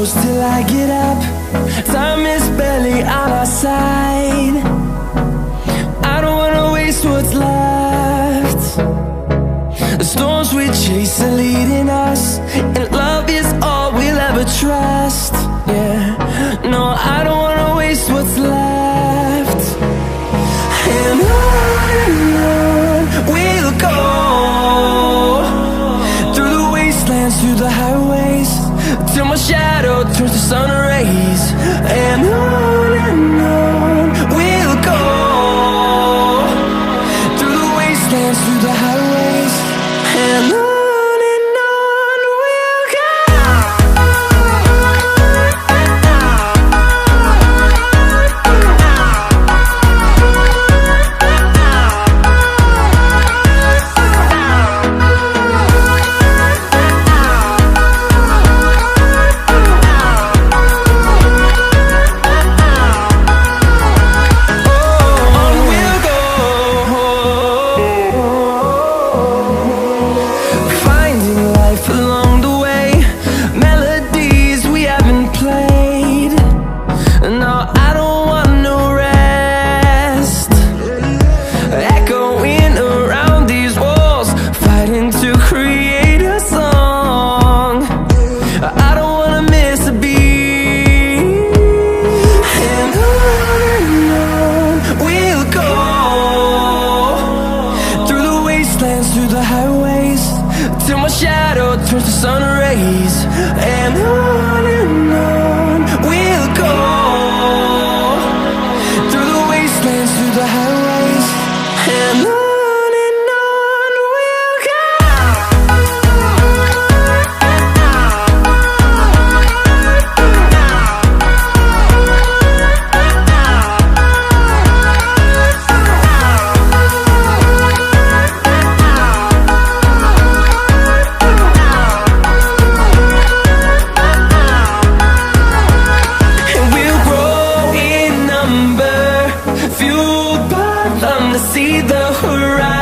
close till I get up. Time is barely on our side. I don't wanna waste what's left. The storms we chase are leading us, and love is all we'll ever trust. Yeah, no, I don't wanna waste what's left. And on we'll go, through the wastelands, through the highways, till my shadow turns to sun rays. And on we'll go, through the wastelands, through the highways, and on we'll go. Through the highways, till my shadow turns to sun rays. And on we'll go, through the wastelands, through the highways, and on we'll go. Fueled by them to see the horizon.